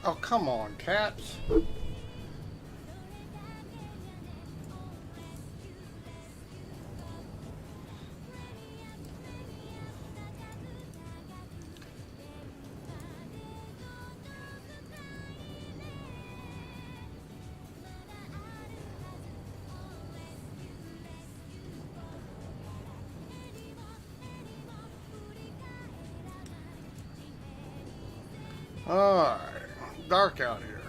Oh, come on, cats. Alright, dark out here.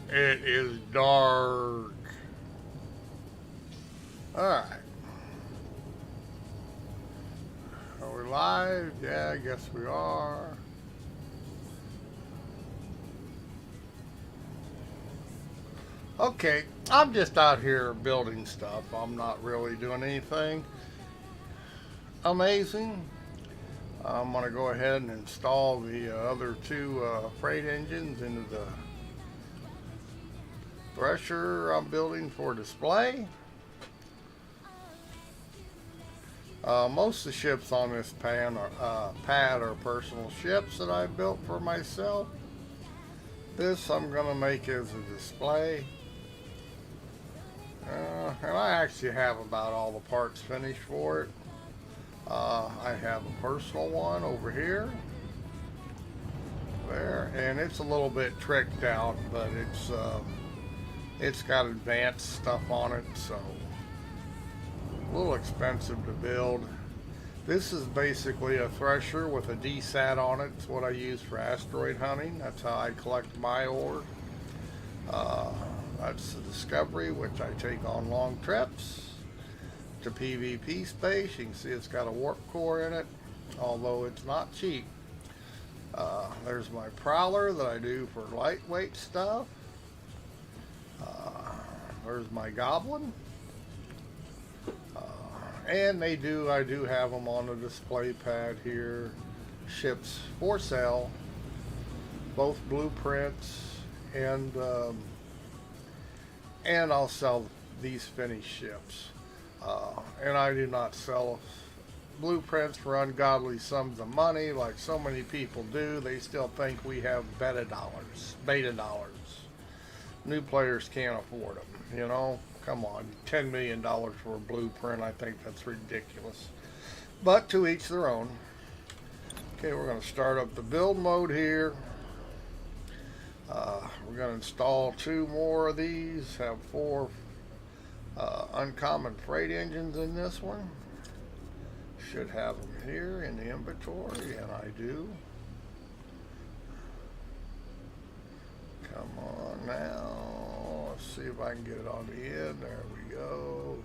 It is dark. Alright, are we live? Yeah, I guess we are. Okay, I'm just out here building stuff. I'm not really doing anything amazing. I'm going to go ahead and install the other two freight engines into the thresher I'm building for display. Most of the ships on this pad are personal ships that I built for myself. This I'm going to make as a display. And I actually have about all the parts finished for it. I have a personal one over here, there, and it's a little bit tricked out, but it's got advanced stuff on it, so a little expensive to build. This is basically a thresher with a DSAT on it. It's what I use for asteroid hunting. That's how I collect my ore. That's the Discovery, which I take on long trips to PvP space. You can see it's got a warp core in it, although it's not cheap. There's my Prowler that I do for lightweight stuff. There's my Goblin. And I do have them on the display pad here. Ships for sale, both blueprints, and I'll sell these finished ships. And I do not sell blueprints for ungodly sums of money like so many people do. They still think we have beta dollars. New players can't afford them, you know? Come on, $10 million for a blueprint, I think that's ridiculous. But to each their own. Okay, we're going to start up the build mode here. We're going to install two more of these, have four uncommon freight engines in this one. Should have them here in the inventory, and I do. Come on now. Let's see if I can get it on the end. There we go.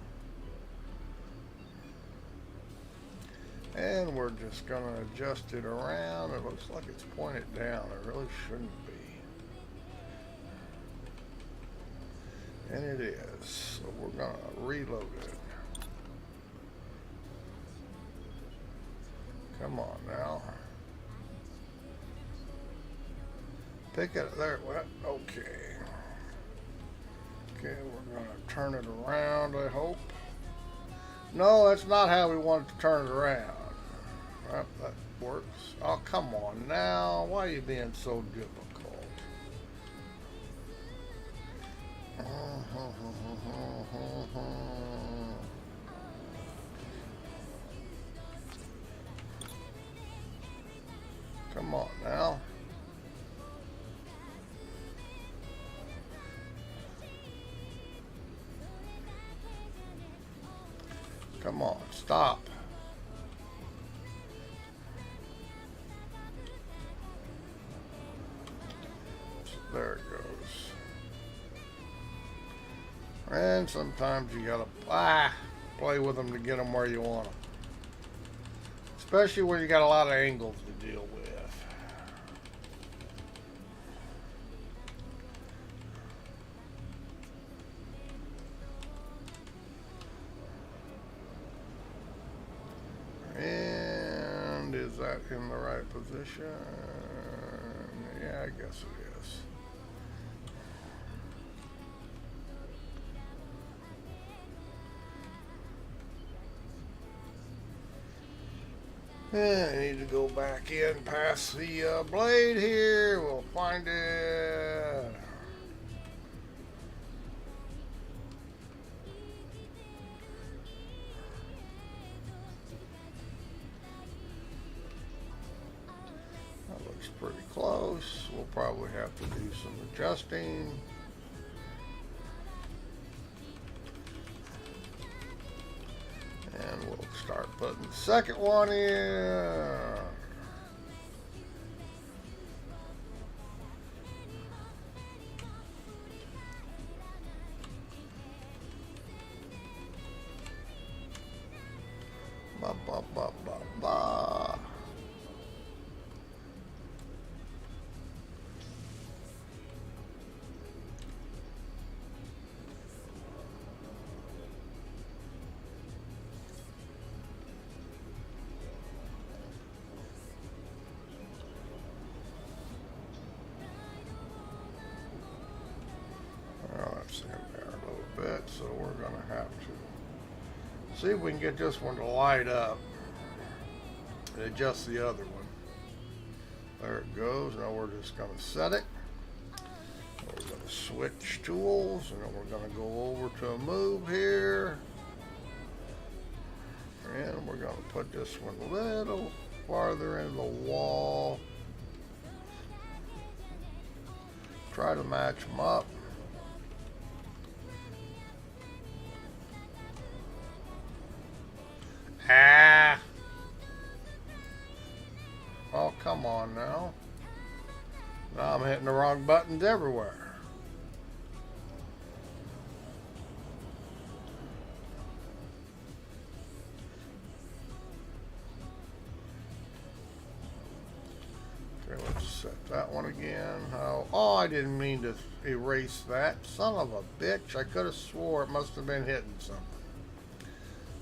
And we're just going to adjust it around. It looks like it's pointed down. It really shouldn't be. And it is. So we're going to reload it. Come on now. Pick it there. What? Okay. Okay, we're going to turn it around, I hope. No, that's not how we want to turn it around. Well, that works. Oh, come on now. Why are you being so difficult? Come on now. Come on, stop. There it goes. And sometimes you gotta play with them to get them where you want them. Especially when you got a lot of angles to deal with. And is that in the right position? Yeah, I guess it is. And I need to go back in past the blade here. We'll find it. That looks pretty close. We'll probably have to do some adjusting. And we'll start putting the second one in. Ba, ba, ba, ba, ba. That's in there a little bit, so we're going to have to see if we can get this one to light up and adjust the other one. There it goes. Now we're just going to set it. We're going to switch tools, and then we're going to go over to a move here. And we're going to put this one a little farther into the wall. Try to match them up. Ah! Oh, come on now. Now I'm hitting the wrong buttons everywhere. Okay, let's set that one again. Oh, I didn't mean to erase that. Son of a bitch. I could have swore it must have been hitting something.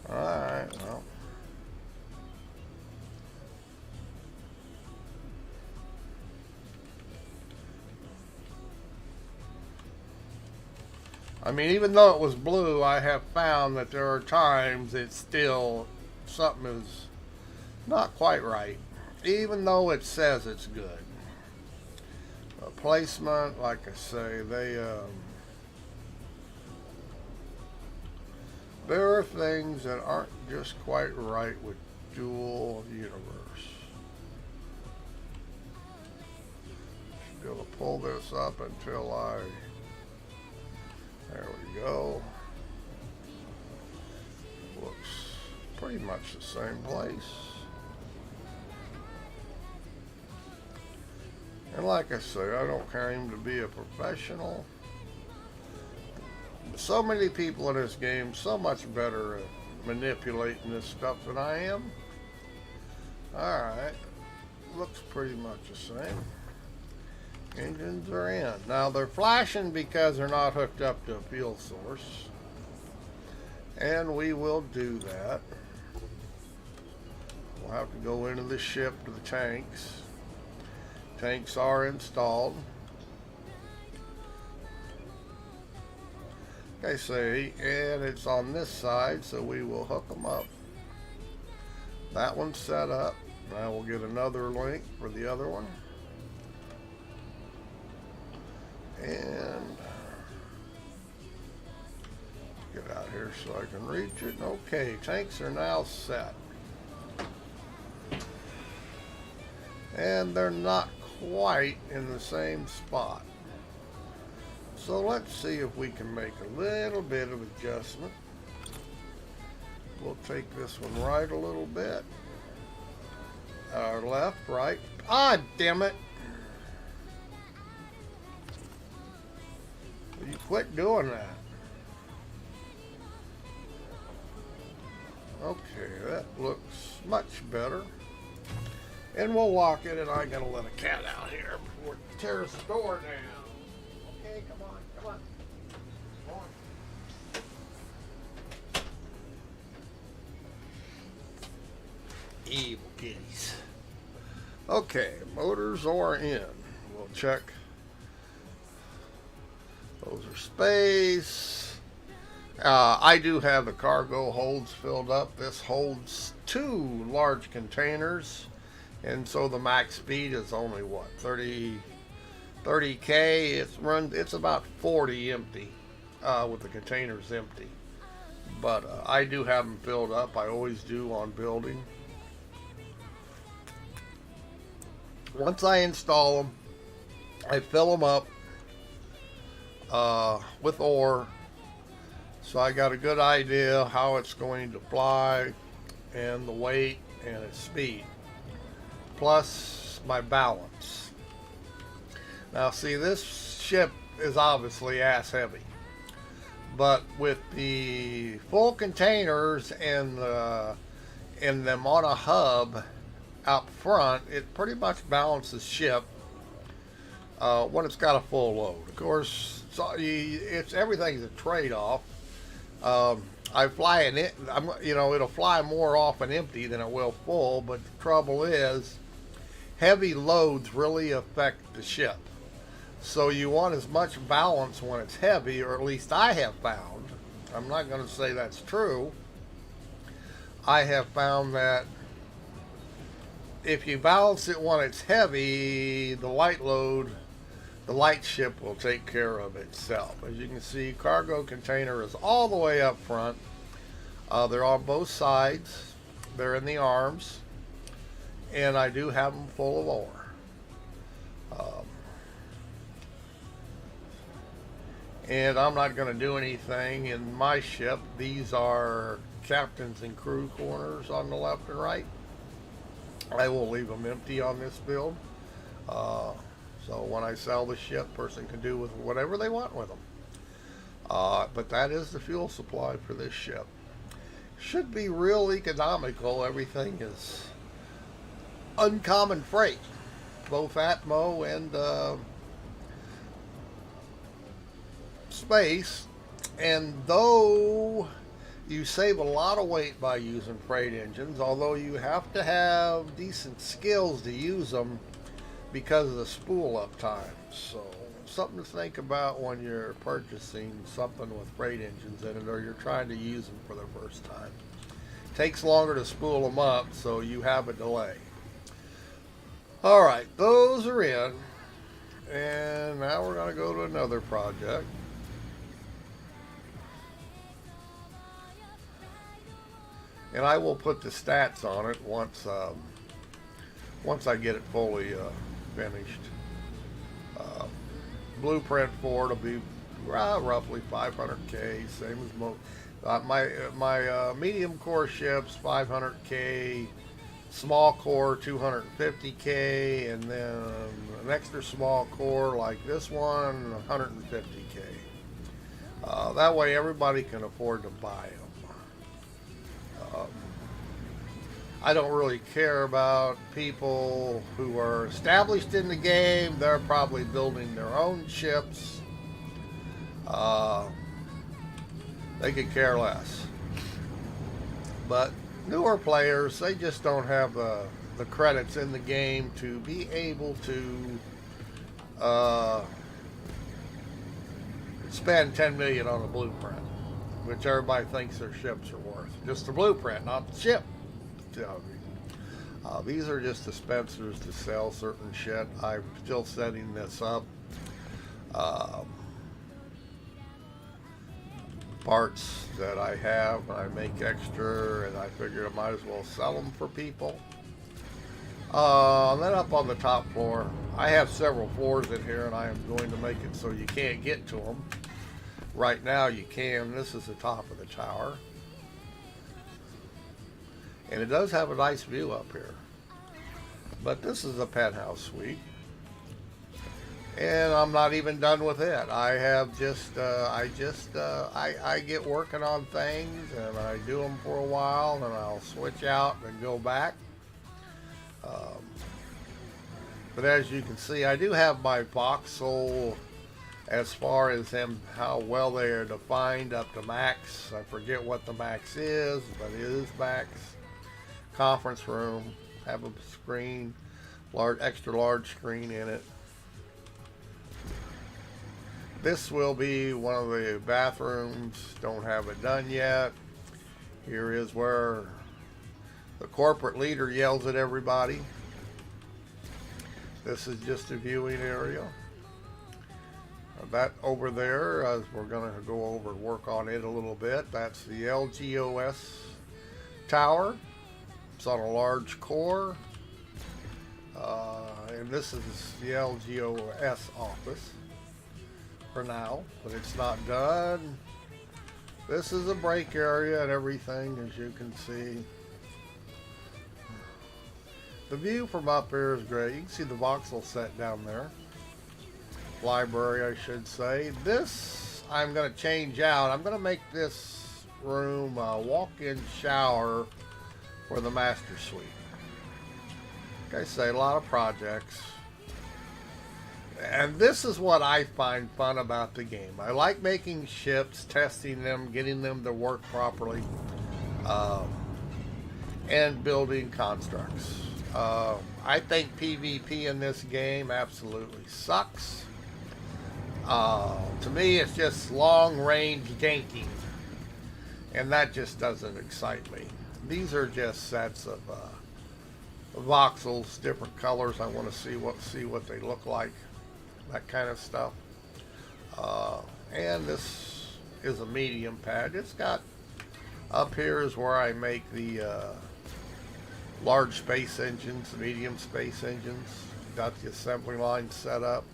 Alright, well. I mean, even though it was blue, I have found that there are times it's still, something is not quite right, even though it says it's good. Placement, like I say, there are things that aren't just quite right with Dual Universe. Should be able to pull this up until there we go. Looks pretty much the same place. And like I say, I don't claim to be a professional. So many people in this game so much better at manipulating this stuff than I am. Alright. Looks pretty much the same. Engines are in. Now they're flashing because they're not hooked up to a fuel source. And we will do that. We'll have to go into the ship to the tanks. Tanks are installed. Okay, see, and it's on this side, so we will hook them up. That one's set up. Now we'll get another link for the other one. And get out here so I can reach it. Okay, tanks are now set. And they're not quite in the same spot. So let's see if we can make a little bit of adjustment. We'll take this one right a little bit. Our left, right. Ah, damn it. Will you quit doing that? Okay, that looks much better. And we'll lock it, and I gotta let a cat out here before it tears the door down. Okay, come on, come on. Come on. Evil kitties. Okay, motors are in. We'll check. Those are space. I do have the cargo holds filled up. This holds 2 large containers, and so the max speed is only what, 30K. It's about 40 empty, with the containers empty. But I do have them filled up. I always do on building. Once I install them, I fill them up with ore, so I got a good idea how it's going to fly, and the weight and its speed, plus my balance. Now see, this ship is obviously ass heavy, but with the full containers and them on a hub out front, it pretty much balances ship when it's got a full load. Of course, it's everything's a trade-off. I fly it. It'll fly more off an empty than it will full. But the trouble is, heavy loads really affect the ship. So you want as much balance when it's heavy, or at least I have found. I'm not going to say that's true. I have found that if you balance it when it's heavy, the light ship will take care of itself. As you can see, cargo container is all the way up front. They're on both sides. They're in the arms. And I do have them full of ore. And I'm not going to do anything in my ship. These are captain's and crew corners on the left and right. I will leave them empty on this build. So when I sell the ship, person can do with whatever they want with them. But that is the fuel supply for this ship. Should be real economical. Everything is uncommon freight, both Eychimo and space. And though you save a lot of weight by using freight engines, although you have to have decent skills to use them because of the spool up time. So something to think about when you're purchasing something with freight engines in it, or you're trying to use them for the first time. It takes longer to spool them up, so you have a delay. All right, those are in, and now we're going to go to another project. And I will put the stats on it once I get it fully finished. Blueprint for it will be roughly 500K, same as my medium core ships, 500K, small core 250K, and then an extra small core like this one, 150K. That way everybody can afford to buy them. I don't really care about people who are established in the game. They're probably building their own ships. They could care less. But newer players, they just don't have the credits in the game to be able to spend 10 million on a blueprint, which everybody thinks their ships are worth. Just the blueprint, not the ship. These are just dispensers to sell certain shit. I'm still setting this up. Parts that I have, I make extra, and I figure I might as well sell them for people. Then up on the top floor, I have several floors in here, and I am going to make it so you can't get to them. Right now you can. This is the top of the tower. And it does have a nice view up here. But this is a penthouse suite. And I'm not even done with it. I have just, I get working on things, and I do them for a while, and I'll switch out and go back. But as you can see, I do have my voxel as far as them, how well they are defined up to max. I forget what the max is, but it is max. Conference room, have a screen, extra large screen in it. This will be one of the bathrooms. Don't have it done yet. Here is where The corporate leader yells at everybody. This is just a viewing area. That over there, as we're going to go over and work on it a little bit, that's the LGOS tower. It's on a large core. And this is the LGOS office for now, but it's not done. This is a break area and everything, as you can see. The view from up here is great. You can see the voxel set down there. Library, I should say. This I'm going to change out. I'm going to make this room a walk-in shower for the master suite. Like I say, a lot of projects. And this is what I find fun about the game. I like making ships, testing them, getting them to work properly, and building constructs. I think PvP in this game absolutely sucks. To me, it's just long-range ganking, and that just doesn't excite me. These are just sets of voxels, different colors. I want to see what they look like, that kind of stuff. And this is a medium pad. It's got, up here is where I make the large space engines, medium space engines. Got the assembly line set up.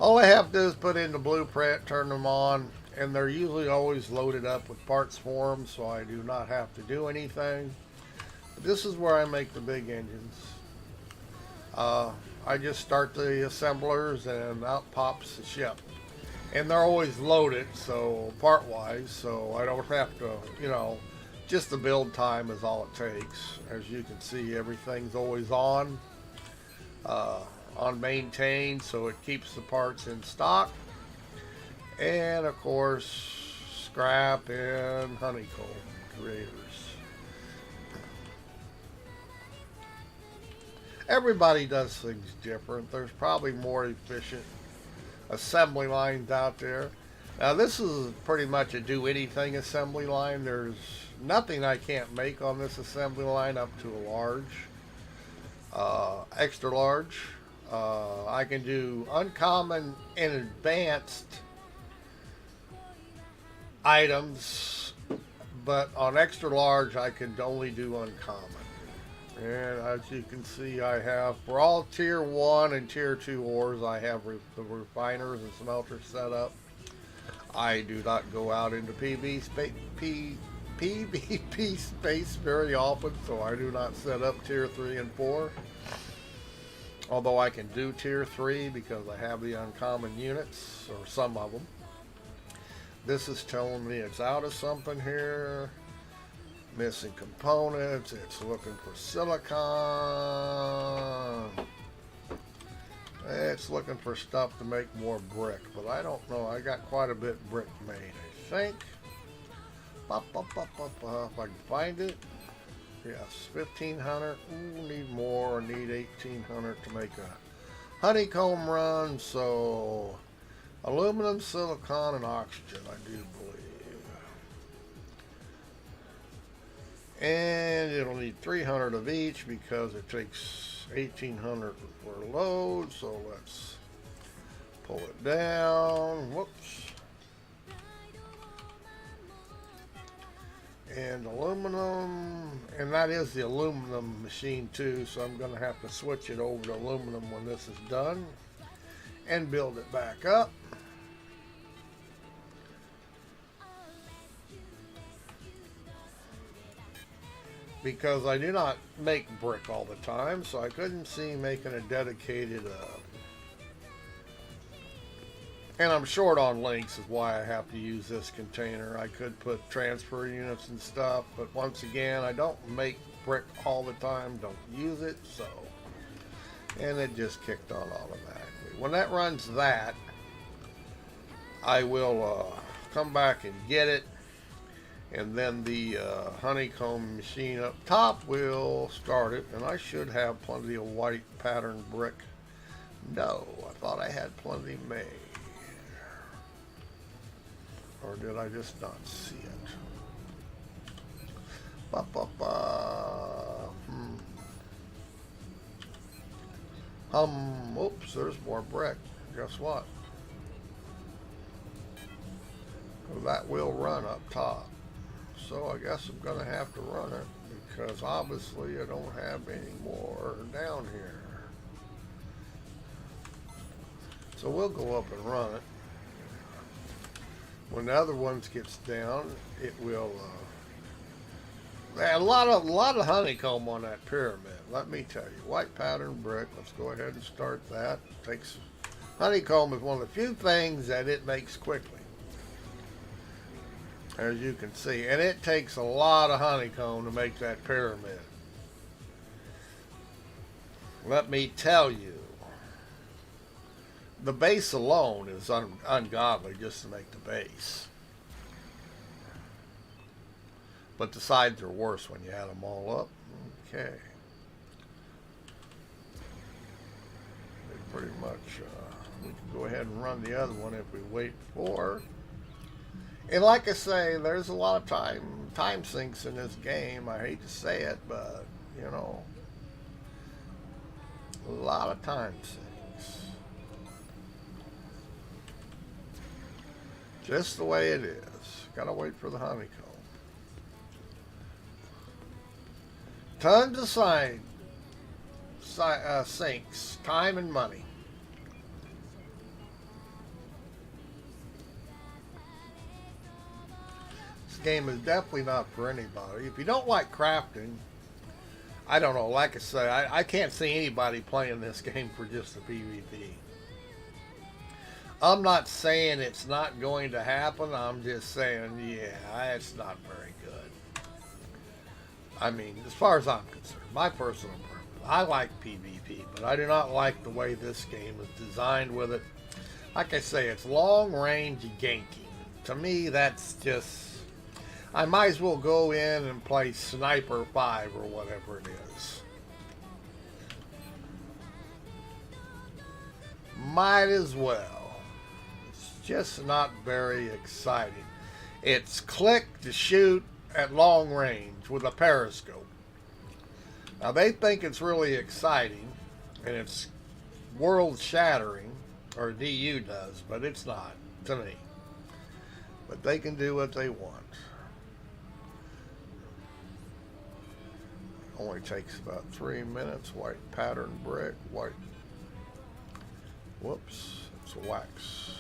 All I have to do is put in the blueprint, turn them on, and they're usually always loaded up with parts for them, so I do not have to do anything. But this is where I make the big engines. I just start the assemblers and out pops the ship. And they're always loaded, so part-wise, so I don't have to, you know, just the build time is all it takes. As you can see, everything's always on maintained, so it keeps the parts in stock. And of course, scrap and honeycomb creators. Everybody does things different. There's probably more efficient assembly lines out there. Now this is pretty much a do anything assembly line. There's nothing I can't make on this assembly line up to a large, extra large. I can do uncommon and advanced items, but on extra large I can only do uncommon. And as you can see, I have, for all tier 1 and tier 2 ores, I have the refiners and smelters set up. I do not go out into PvP space very often, so I do not set up tier 3 and 4. Although I can do tier 3 because I have the uncommon units, or some of them. This is telling me it's out of something here. Missing components. It's looking for silicon. It's looking for stuff to make more brick, but I don't know. I got quite a bit brick made, I think. If I can find it. Yes, 1,500. Ooh, need more. Need 1,800 to make a honeycomb run. So, aluminum, silicon, and oxygen, I do believe. And it'll need 300 of each because it takes 1,800 for a load. So let's pull it down. Whoops. And aluminum, and that is the aluminum machine too, so I'm going to have to switch it over to aluminum when this is done and build it back up. Because I do not make brick all the time, so I couldn't see making a dedicated and I'm short on links is why I have to use this container. I could put transfer units and stuff, but once again, I don't make brick all the time, don't use it, so. And it just kicked on automatically. When that runs that, I will come back and get it, and then the honeycomb machine up top will start it, and I should have plenty of white pattern brick. No, I thought I had plenty made. Or did I just not see it? Oops, there's more brick. Guess what? Well, that will run up top. So I guess I'm going to have to run it because obviously I don't have any more down here. So we'll go up and run it. When the other ones gets down, it will. A lot of honeycomb on that pyramid. Let me tell you, white pattern brick. Let's go ahead and start that. Honeycomb is one of the few things that it makes quickly, as you can see, and it takes a lot of honeycomb to make that pyramid. Let me tell you, the base alone is ungodly just to make the base. But the sides are worse when you add them all up. Okay. Pretty much, we can go ahead and run the other one if we wait for. And like I say, there's a lot of time sinks in this game. I hate to say it, but, you know, a lot of time sinks. Just the way it is. Gotta wait for the honeycomb. Tons of sinks, time and money. This game is definitely not for anybody. If you don't like crafting, I don't know, like I say, I can't see anybody playing this game for just the PvP. I'm not saying it's not going to happen, I'm just saying, yeah, it's not very good. I mean, as far as I'm concerned, my personal preference, I like PvP, but I do not like the way this game is designed with it. Like I say, it's long-range ganking. To me, that's just, I might as well go in and play Sniper 5 or whatever it is. Might as well. It's just not very exciting. It's click to shoot at long range with a periscope. Now they think it's really exciting and it's world shattering, or DU does, but it's not to me. But they can do what they want. Only takes about 3 minutes. White pattern brick, white. Whoops, it's a wax.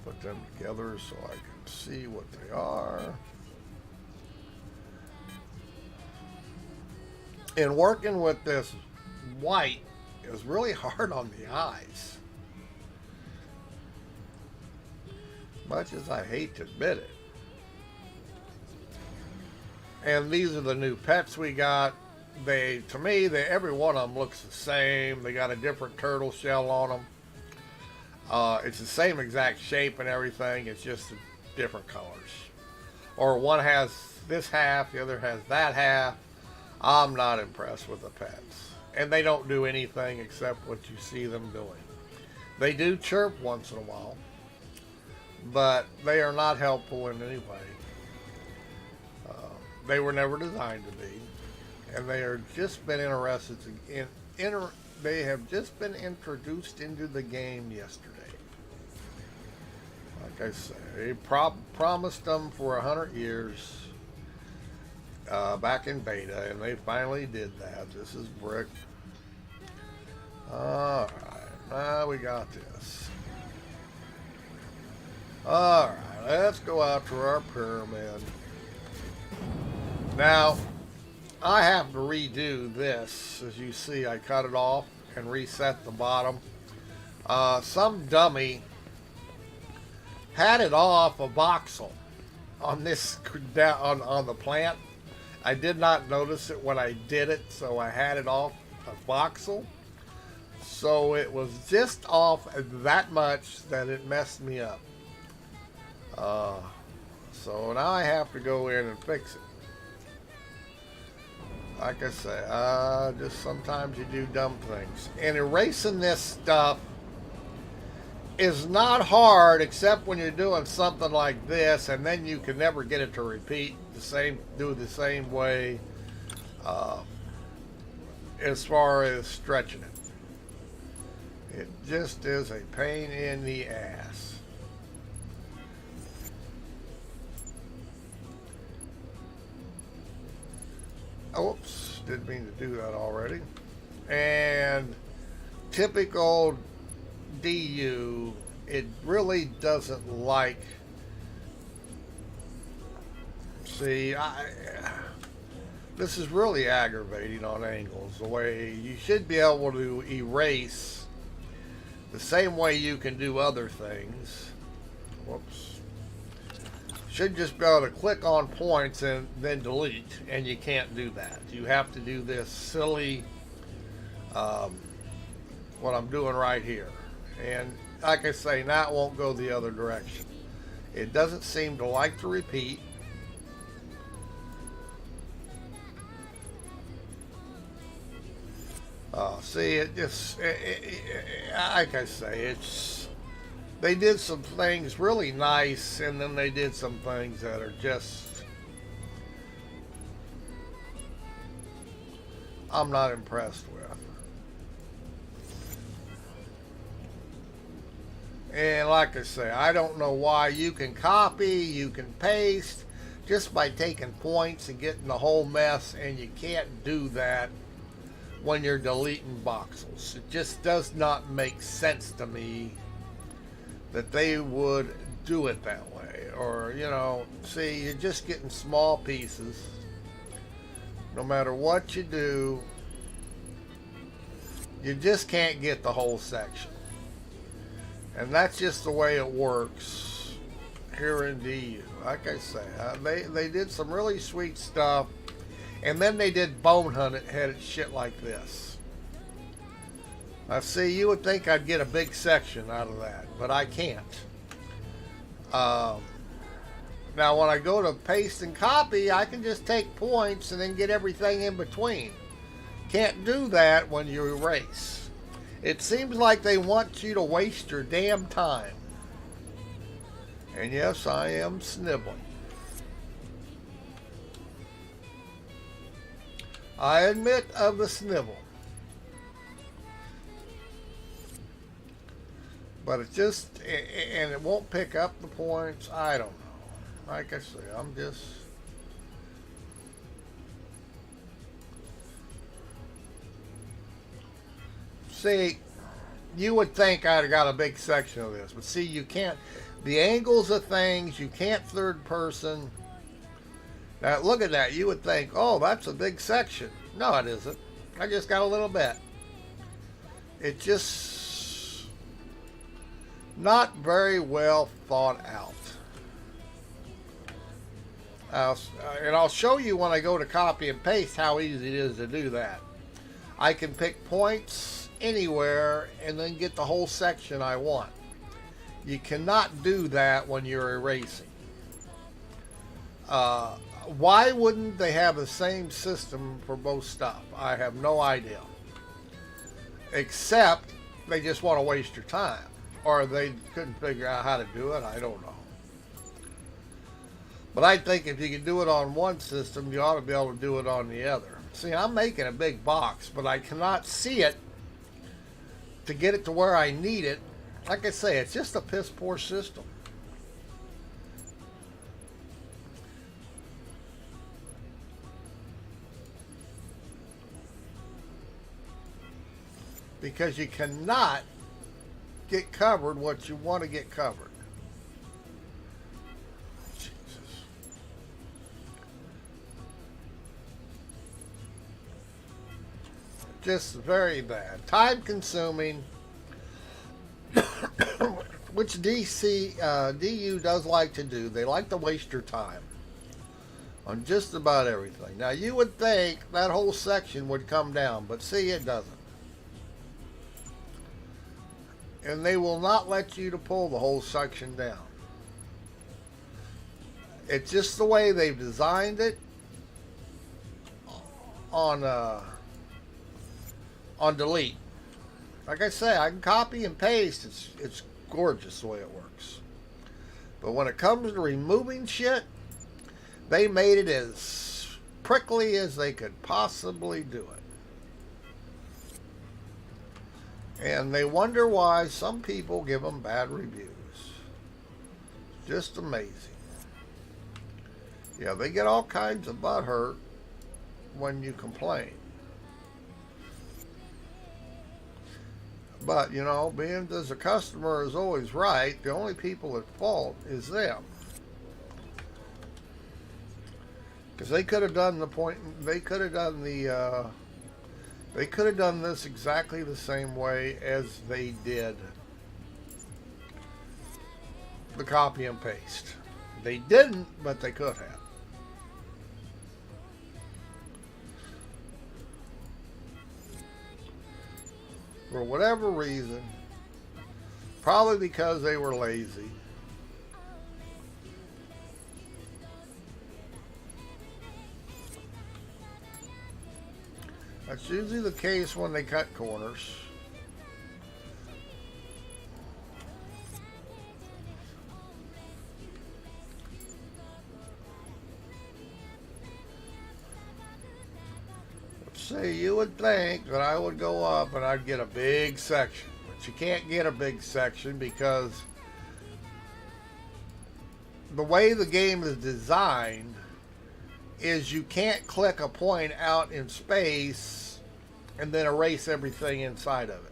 Put them together so I can see what they are. And working with this white is really hard on the eyes. Much as I hate to admit it. And these are the new pets we got. To me, every one of them looks the same. They got a different turtle shell on them. It's the same exact shape and everything. It's just different colors. Or one has this half, the other has that half. I'm not impressed with the pets. And they don't do anything except what you see them doing. They do chirp once in a while, but they are not helpful in any way. They were never designed to be. And they are just been interested they have just been introduced into the game yesterday. Like I say, they promised them for 100 years back in beta, and they finally did that. This is brick. Alright, now we got this. Alright, let's go out to our pyramid. Now, I have to redo this. As you see, I cut it off and reset the bottom. Some dummy had it off a voxel on this on the plant. I did not notice it when I did it, so I had it off a voxel. So it was just off that much that it messed me up. So now I have to go in and fix it. Like I say, just sometimes you do dumb things. And erasing this stuff is not hard, except when you're doing something like this, and then you can never get it to repeat do the same way, as far as stretching it. It just is a pain in the ass. Oops, didn't mean to do that already. And typical DU, it really doesn't like. See, this is really aggravating on angles. The way you should be able to erase the same way you can do other things. Whoops. Should just be able to click on points and then delete, and you can't do that. You have to do this silly, what I'm doing right here. And like I say, now it won't go the other direction. It doesn't seem to like to repeat. See, it just, like I say, they did some things really nice, and then they did some things that are just, I'm not impressed with. And like I say, I don't know why you can copy, you can paste, just by taking points and getting the whole mess, and you can't do that when you're deleting voxels. It just does not make sense to me that they would do it that way. Or, you know, see, you're just getting small pieces. No matter what you do, you just can't get the whole section. And that's just the way it works here in DU. Like I say, they did some really sweet stuff. And then they did boneheaded shit like this. Now, see, you would think I'd get a big section out of that, but I can't. Now, when I go to paste and copy, I can just take points and then get everything in between. Can't do that when you erase. It seems like they want you to waste your damn time. And yes, I am snibbling. I admit of the snivel. But it just, and it won't pick up the points. I don't know. Like I say, I'm just. See, you would think I'd have got a big section of this. But see, you can't. The angles of things, you can't third person. Now, look at that. You would think, oh, that's a big section. No, it isn't. I just got a little bit. It just not very well thought out. And I'll show you when I go to copy and paste how easy it is to do that. I can pick points anywhere and then get the whole section I want. You cannot do that when you're erasing. Why wouldn't they have the same system for both stuff? I have no idea. Except they just want to waste your time. Or they couldn't figure out how to do it. I don't know. But I think if you can do it on one system, you ought to be able to do it on the other. See, I'm making a big box, but I cannot see it to get it to where I need it. Like I say, it's just a piss poor system. Because you cannot get covered what you want to get covered. Jesus. Just very bad. Time consuming. Which DU does like to do. They like to waste your time on just about everything. Now, you would think that whole section would come down, but see, it doesn't. And they will not let you to pull the whole section down. It's just the way they've designed it on delete. Like I say, I can copy and paste. It's gorgeous the way it works. But when it comes to removing shit, they made it as prickly as they could possibly do it. And they wonder why some people give them bad reviews. Just amazing. Yeah, they get all kinds of butt hurt when you complain. But, you know, being as the customer is always right, the only people at fault is them. Because they could have done they could have done they could have done this exactly the same way as they did the copy and paste. They didn't, but they could have. For whatever reason, probably because they were lazy. That's usually the case when they cut corners. See, you would think that I would go up and I'd get a big section, but you can't get a big section because the way the game is designed is you can't click a point out in space and then erase everything inside of it.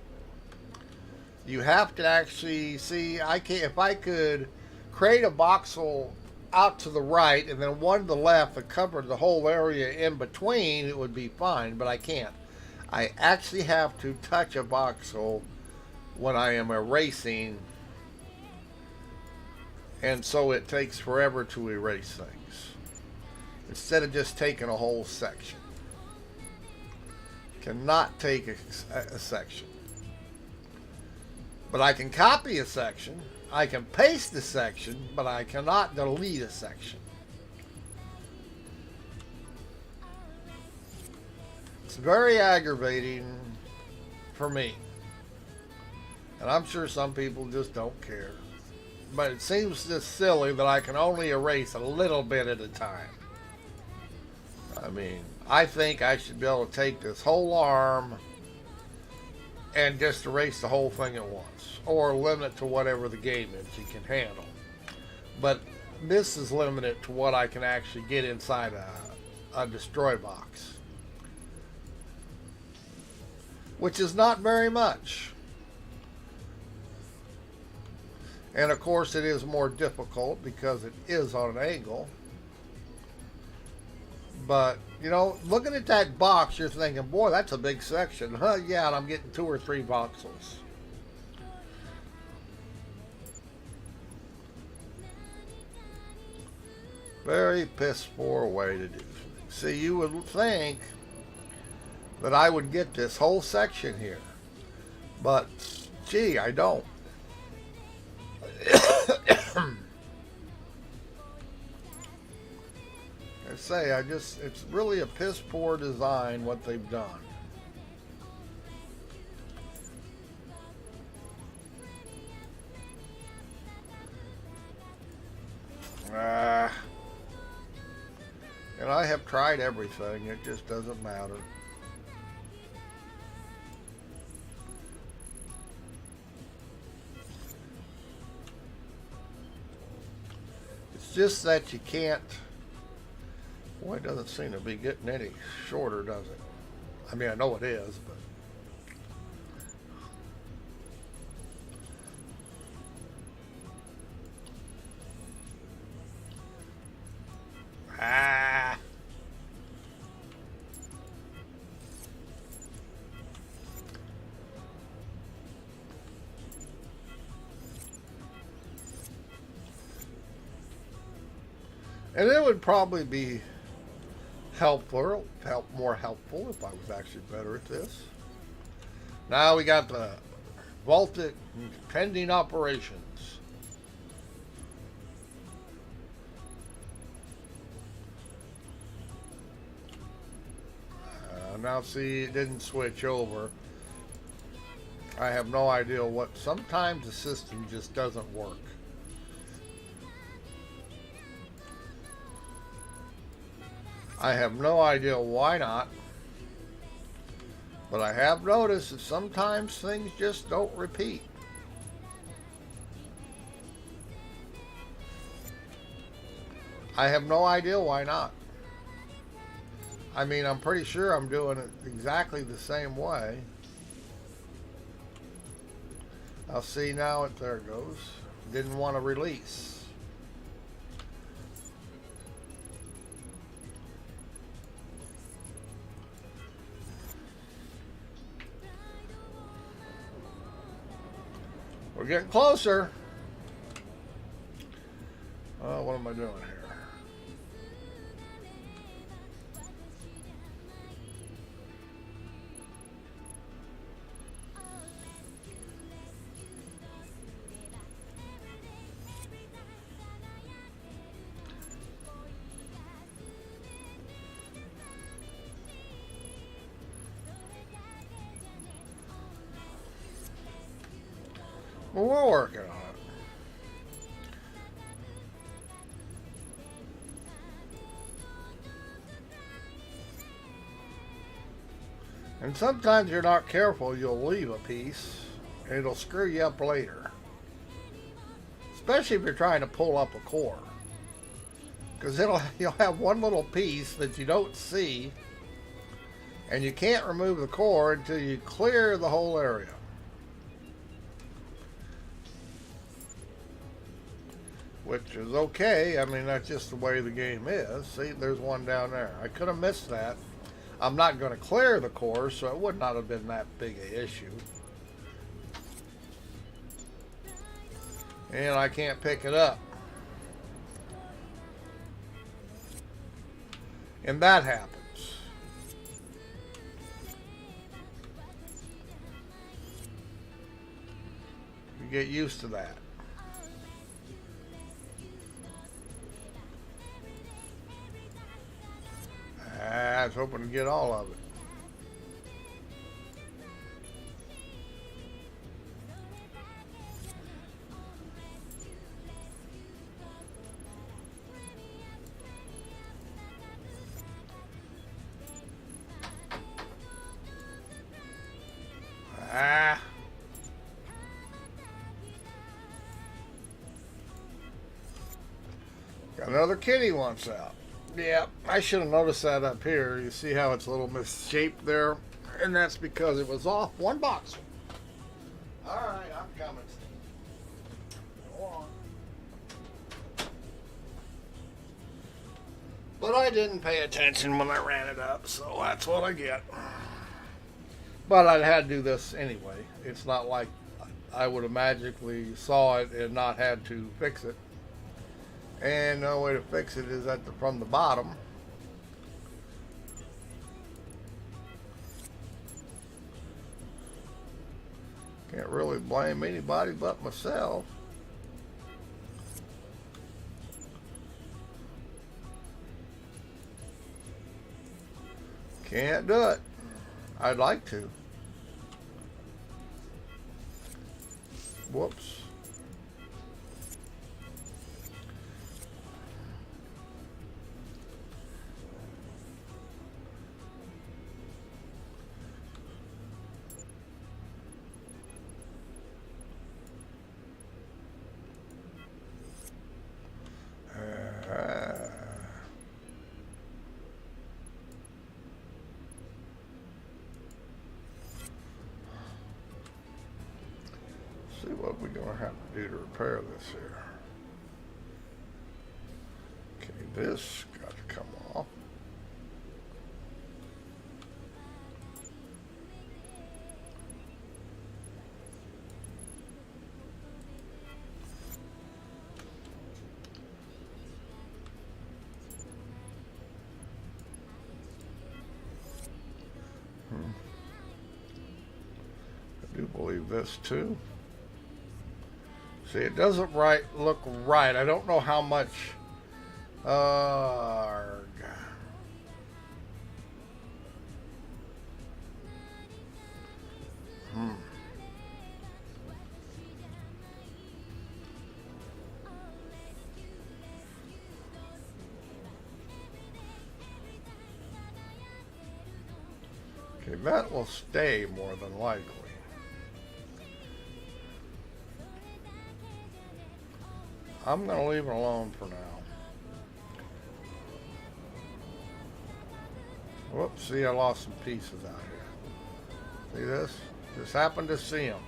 You have to actually see, if I could create a voxel out to the right and then one to the left that covered the whole area in between, it would be fine, but I can't. I actually have to touch a voxel when I am erasing, and so it takes forever to erase things instead of just taking a whole section. Cannot take a section, but I can copy a section. I can paste a section, but I cannot delete a section. It's very aggravating for me. And I'm sure some people just don't care. But it seems just silly that I can only erase a little bit at a time. I mean, I think I should be able to take this whole arm and just erase the whole thing at once, or limit it to whatever the game is you can handle. But this is limited to what I can actually get inside a destroy box, which is not very much. And of course it is more difficult because it is on an angle. But, you know, looking at that box, you're thinking, boy, that's a big section. Huh? Yeah, and I'm getting 2 or 3 voxels. Very piss poor way to do things. See, you would think that I would get this whole section here. But, gee, I don't. It's really a piss poor design what they've done. And I have tried everything, it just doesn't matter. It's just that you can't. Boy, it doesn't seem to be getting any shorter, does it? I mean, I know it is, but. And it would probably be more helpful if I was actually better at this. Now we got the vaulted pending operations. Now see, it didn't switch over. I have no idea what. Sometimes the system just doesn't work. I have no idea why not. But I have noticed that sometimes things just don't repeat. I have no idea why not. I mean, I'm pretty sure I'm doing it exactly the same way. I'll see now. There it goes. Didn't want to release. We're getting closer. What am I doing here? Well, we're working on it. And sometimes you're not careful, you'll leave a piece and it'll screw you up later. Especially if you're trying to pull up a core. Because you'll have one little piece that you don't see and you can't remove the core until you clear the whole area. Which is okay. I mean, that's just the way the game is. See, there's one down there. I could have missed that. I'm not going to clear the core, so it would not have been that big an issue. And I can't pick it up. And that happens. You get used to that. I was hoping to get all of it. Got another kitty wants out. Yeah, I should have noticed that up here. You see how it's a little misshaped there? And that's because it was off one box. Alright, I'm coming. Go on. But I didn't pay attention when I ran it up, so that's what I get. But I had to do this anyway. It's not like I would have magically saw it and not had to fix it. And the way to fix it is from the bottom. Can't really blame anybody but myself. Can't do it. I'd like to. Whoops. See what we're going to have to do to repair this here. Okay, this got to come off. I do believe this too. See, it doesn't look right. I don't know how much. Okay, that will stay more than likely. I'm going to leave it alone for now. Whoops, see, I lost some pieces out here. See this? Just happened to see them.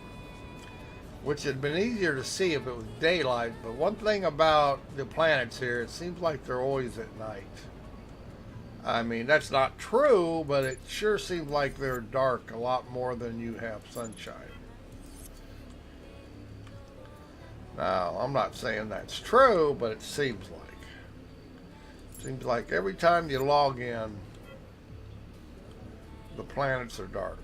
Which had been easier to see if it was daylight, but one thing about the planets here, it seems like they're always at night. I mean, that's not true, but it sure seems like they're dark a lot more than you have sunshine. Now, I'm not saying that's true, but it seems like. Seems like every time you log in, the planets are dark.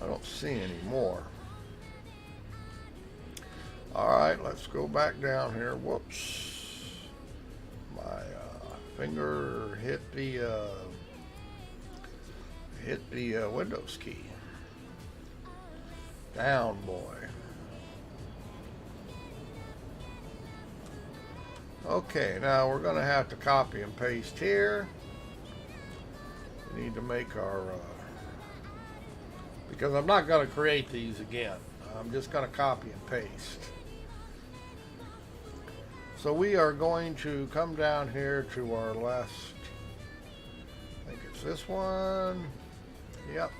I don't see any more. Alright, let's go back down here. Whoops. My finger hit the Windows key. Down, boy. Okay, now we're going to have to copy and paste here. We need to make our... because I'm not going to create these again. I'm just going to copy and paste. So we are going to come down here to our last, I think it's this one. Yep.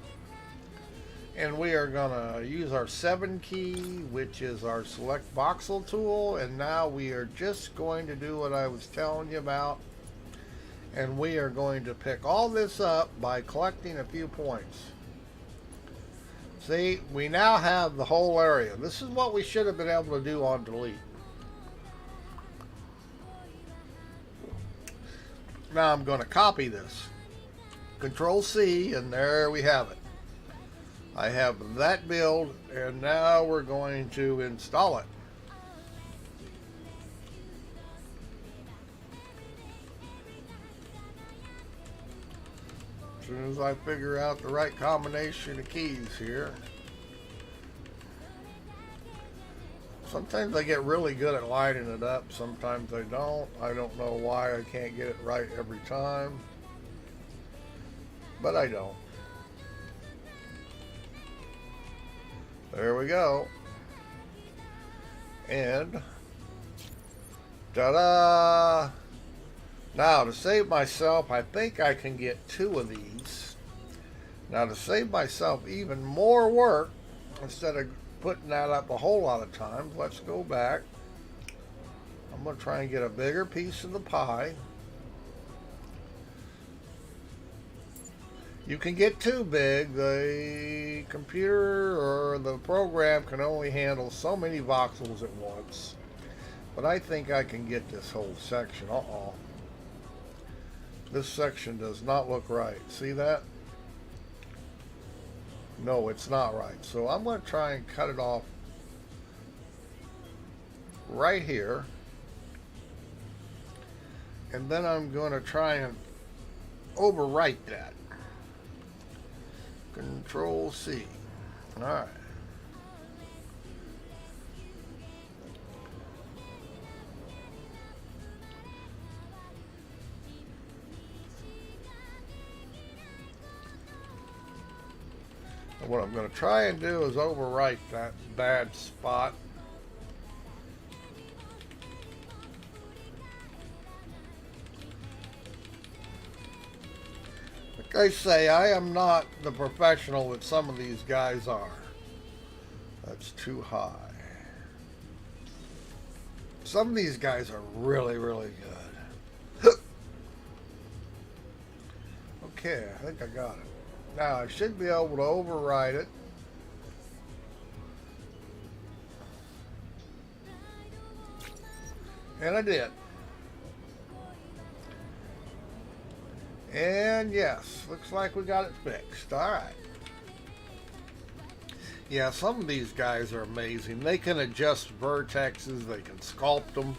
And we are going to use our 7 key, which is our select voxel tool. And now we are just going to do what I was telling you about. And we are going to pick all this up by collecting a few points. See, we now have the whole area. This is what we should have been able to do on delete. Now I'm going to copy this. Control C, and there we have it. I have that build, and now we're going to install it. As soon as I figure out the right combination of keys here. Sometimes I get really good at lining it up. Sometimes I don't. I don't know why I can't get it right every time. But I don't. There we go. And ta-da! Now, to save myself, I think I can get 2 of these. Now, to save myself even more work, instead of putting that up a whole lot of times, let's go back. I'm going to try and get a bigger piece of the pie. You can get too big. The computer or the program can only handle so many voxels at once. But I think I can get this whole section. Uh-oh. This section does not look right. See that? No, it's not right. So I'm going to try and cut it off right here. And then I'm going to try and overwrite that. Control C. All right. And what I'm going to try and do is overwrite that bad spot. Like I say, I am not the professional that some of these guys are. That's too high. Some of these guys are really, really good. Okay, I think I got it. Now, I should be able to override it. And I did. And yes, looks like we got it fixed. All right. Yeah, some of these guys are amazing. They can adjust vertexes. They can sculpt them.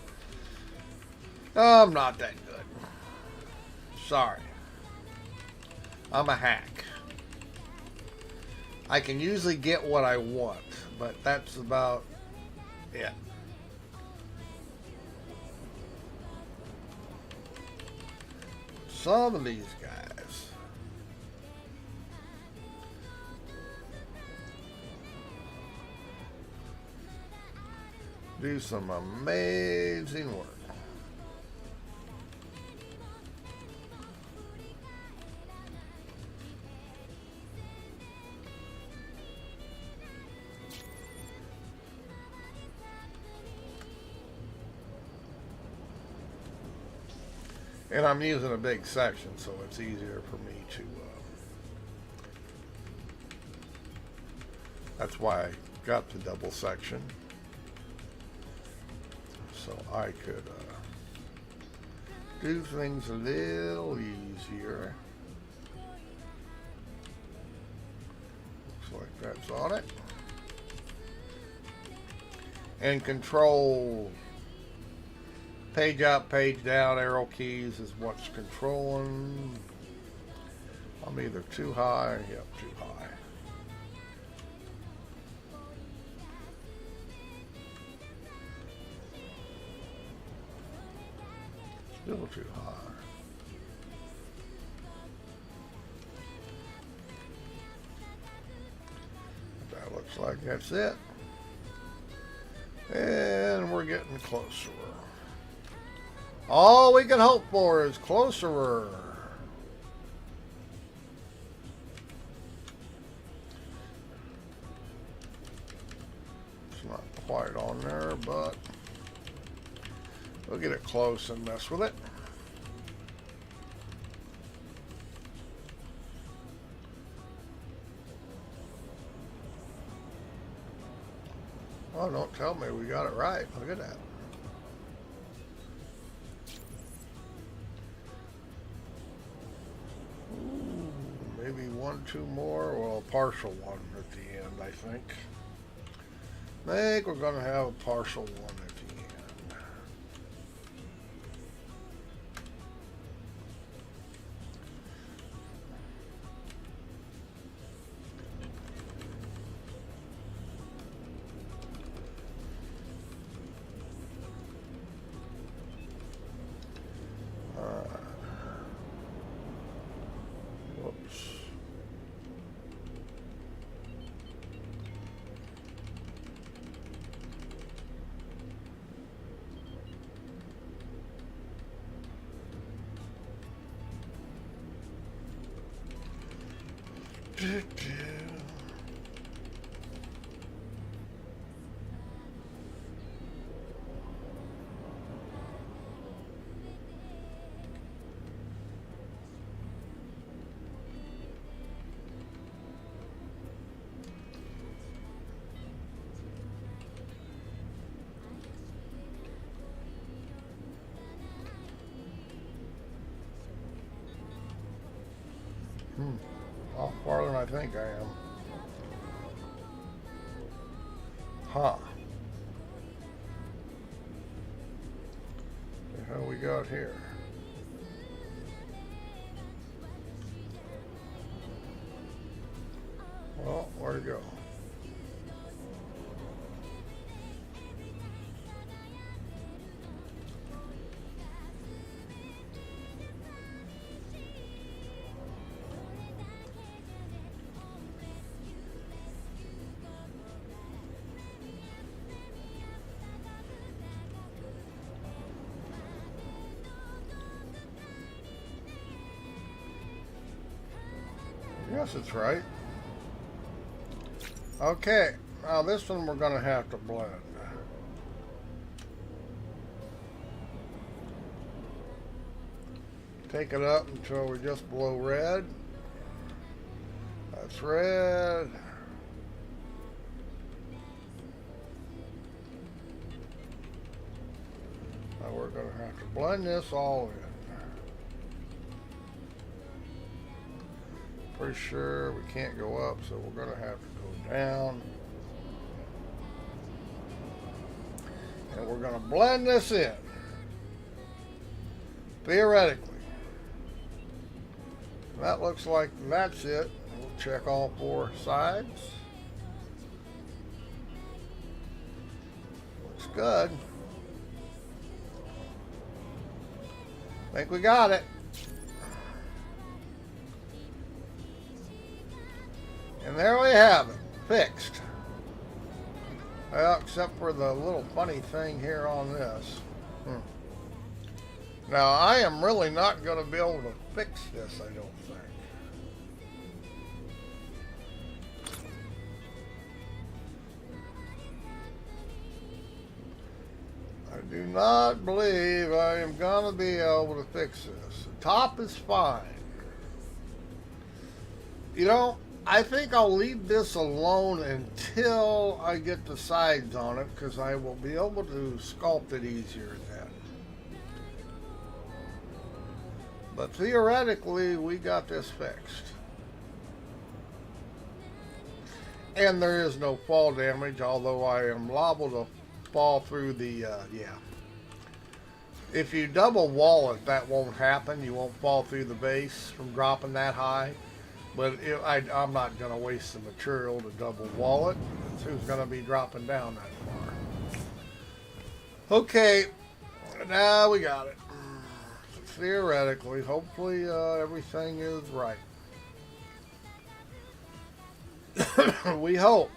I'm not that good. Sorry. I'm a hack. I can usually get what I want, but that's about Yeah. Some of these guys. Do some amazing work. And I'm using a big section, so it's easier for me to. That's why I got the double section, so I could do things a little easier. Looks like that's on it. And control page up, page down, arrow keys is what's controlling. I'm either too high, yep, too high. Still too high. That looks like that's it. And we're getting closer. All we can hope for is closer. It's not quite on there, but we'll get it close and mess with it. Oh, don't tell me we got it right. Look at that. Ooh, maybe one, two more. Well, a partial one at the end, I think. I think we're going to have a partial one at the end. Whoops. Off farther than I think I am. Huh. The hell we got here? Well, where'd it go? Yes, it's right. Okay, now this one we're going to have to blend. Take it up until we're just below red. That's red. Now we're going to have to blend this all in. Pretty sure we can't go up, so we're going to have to go down. And we're going to blend this in. Theoretically. That looks like that's it. We'll check all four sides. looks good. I think we got it. And there we have it, fixed. Well, except for the little funny thing here on this. Now, I am really not going to be able to fix this, I don't think. I do not believe I am going to be able to fix this. The top is fine. You know, I think I'll leave this alone until I get the sides on it, because I will be able to sculpt it easier then. But theoretically, we got this fixed. And there is no fall damage, although I am liable to fall through the, yeah. If you double wall it, that won't happen. You won't fall through the base from dropping that high. But I'm not going to waste the material to double wall it. Who's going to be dropping down that far? Okay, now we got it. Theoretically, hopefully everything is right. We hope.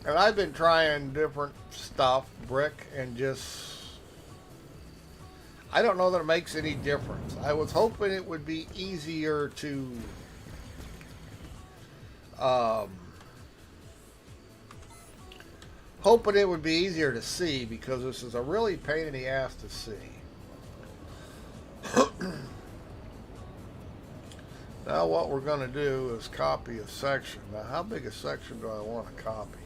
And I've been trying different stuff, brick, and just... I don't know that it makes any difference. I was hoping it would be easier to... hoping it would be easier to see, because this is a really pain in the ass to see. Now what we're going to do is copy a section. Now how big a section do I want to copy here?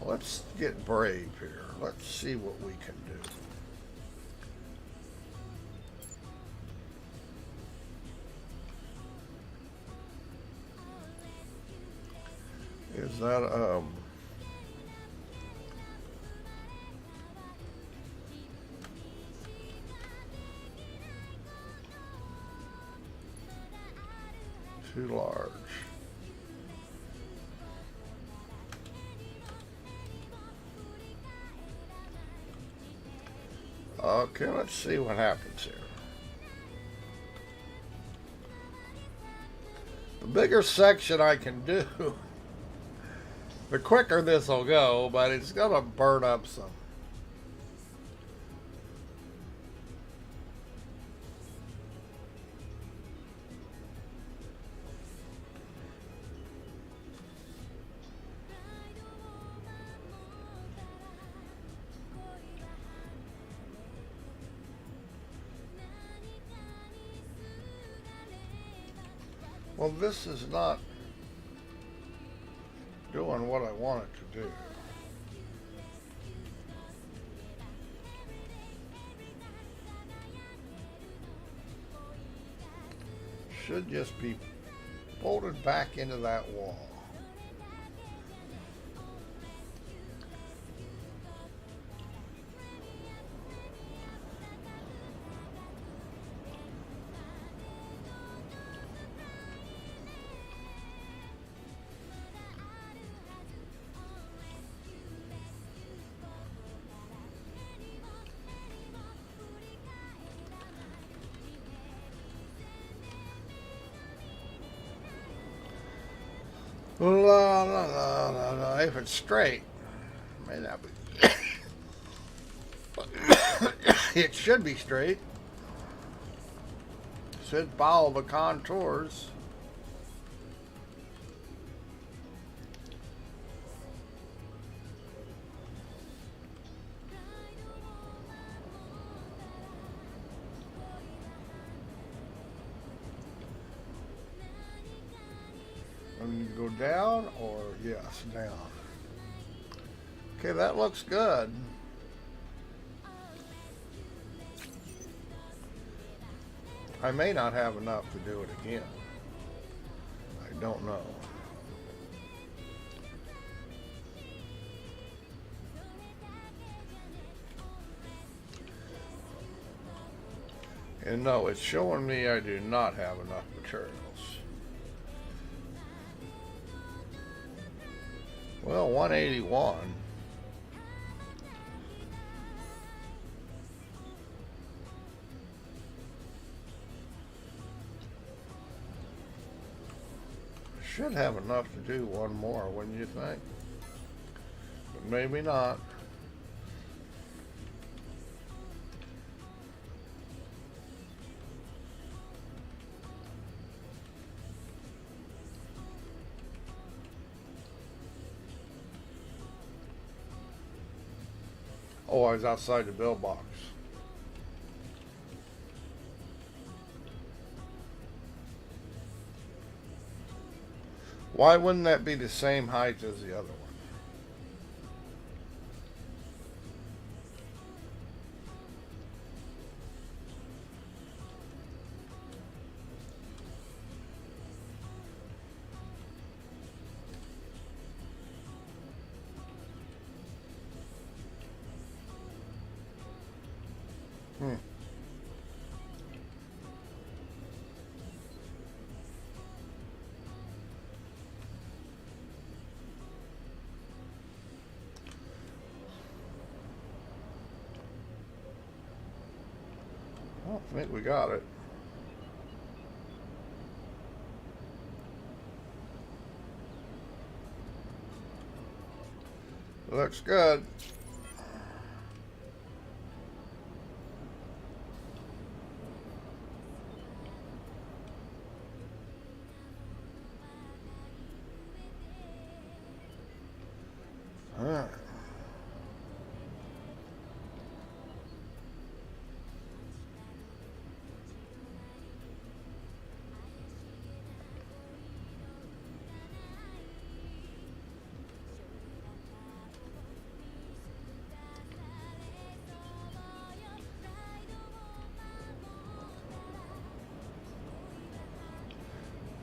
Let's get brave here. Let's see what we can do. Is that too large? Okay, let's see what happens here. The bigger section I can do, the quicker this will go, but it's going to burn up some. Well, this is not doing what I want it to do. Should just be folded back into that wall. If it's straight, may not be. It should be straight. Should follow the contours. And go down, or yes, down. Okay, that looks good. I may not have enough to do it again. I don't know. And no, it's showing me I do not have enough materials. Well, 181. Should have enough to do one more, wouldn't you think? But maybe not. Oh, I was outside the bill box. Why wouldn't that be the same height as the other one? I think we got it. Looks good. All right.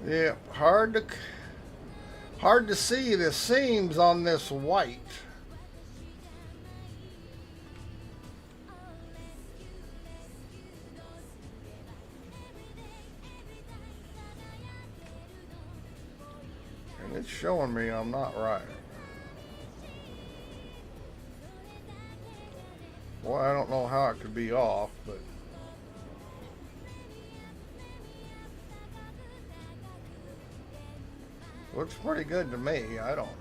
Yeah, hard to see the seams on this white. And it's showing me I'm not right. Well, I don't know how it could be off, but looks pretty good to me. I don't know.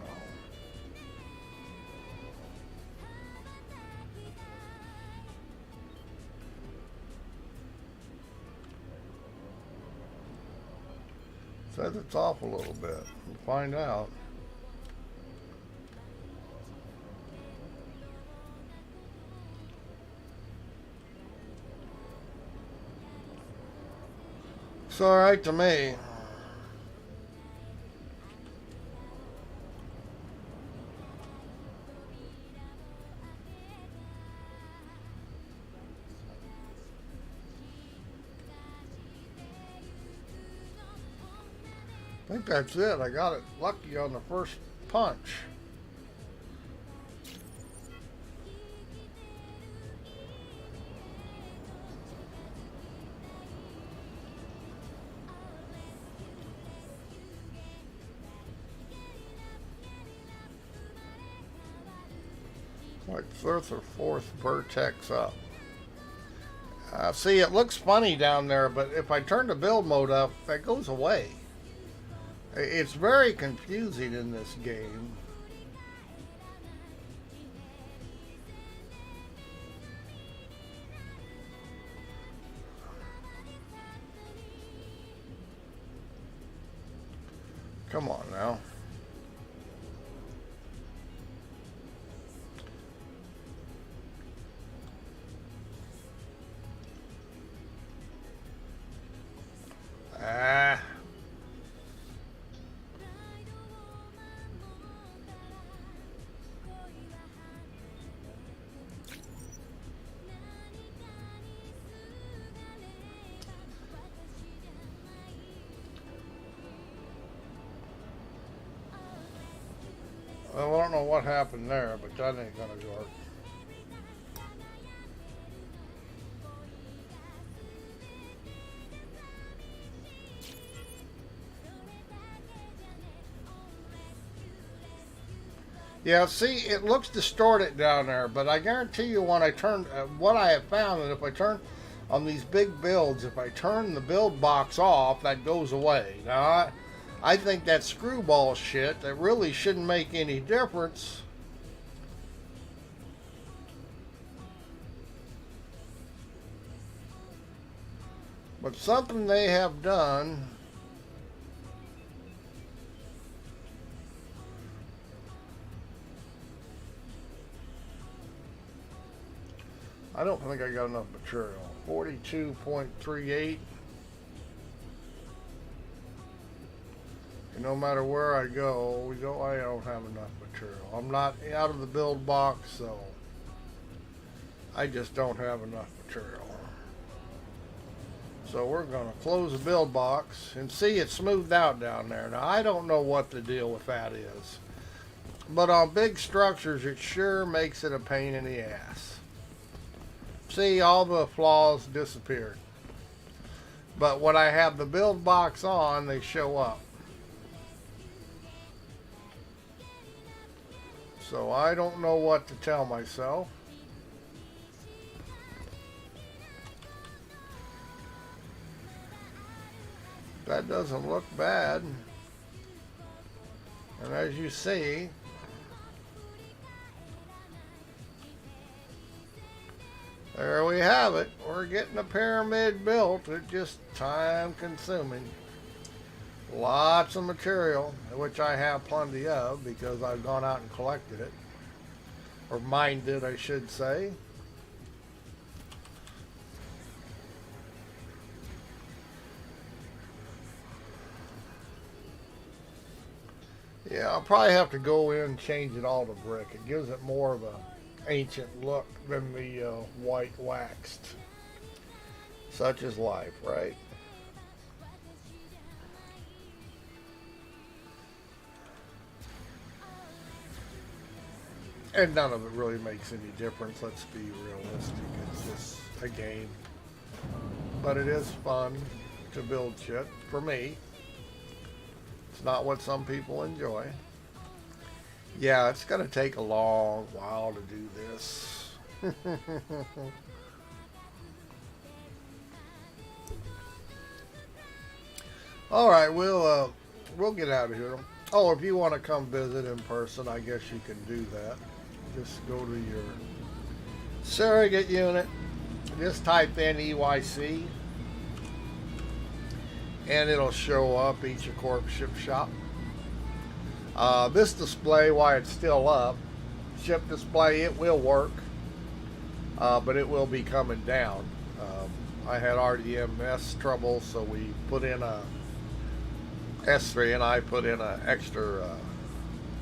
Says it's off a little bit. We'll find out. It's all right to me. I think that's it. I got it lucky on the first punch. Like third or fourth vertex up. See, it looks funny down there, but if I turn the build mode up, that goes away. It's very confusing in this game. Come on now. Well, I don't know what happened there, but that ain't gonna work. Yeah, see, it looks distorted down there, but I guarantee you when I turn, what I have found, that if I turn on these big builds, if I turn the build box off, that goes away. Now, I think that screwball shit, that really shouldn't make any difference. But something they have done. I don't think I got enough material. 42.38. And no matter where I go, I don't have enough material. I'm not out of the build box, so I just don't have enough material. So we're going to close the build box and see it's smoothed out down there. Now I don't know what the deal with that is, but on big structures it sure makes it a pain in the ass. See, all the flaws disappeared, but when I have the build box on, they show up. So I don't know what to tell myself. That doesn't look bad. And as you see, there we have it. We're getting a pyramid built. It's just time consuming. Lots of material, which I have plenty of because I've gone out and collected it. Or mined it, I should say. Yeah, I'll probably have to go in and change it all to brick. It gives it more of a ancient look than the white waxed. Such is life, right? And none of it really makes any difference, let's be realistic. It's just a game. But it is fun to build shit, for me. It's not what some people enjoy. Yeah, it's going to take a long while to do this. All right, we'll get out of here. Oh, if you want to come visit in person, I guess you can do that. Just go to your surrogate unit. Just type in EYC, and it'll show up Eychimo Ship Shop. This display, while it's still up, ship display, it will work, but it will be coming down. I had RDMS trouble, so we put in a S3, and I put in an extra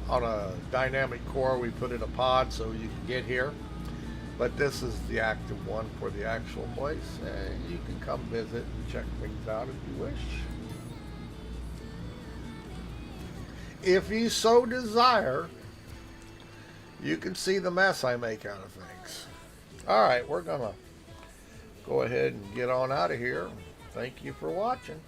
on a dynamic core. We put in a pod so you can get here, but this is the active one for the actual place. You can come visit and check things out if you wish. If you so desire, you can see the mess I make out of things. All right, we're gonna go ahead and get on out of here. Thank you for watching.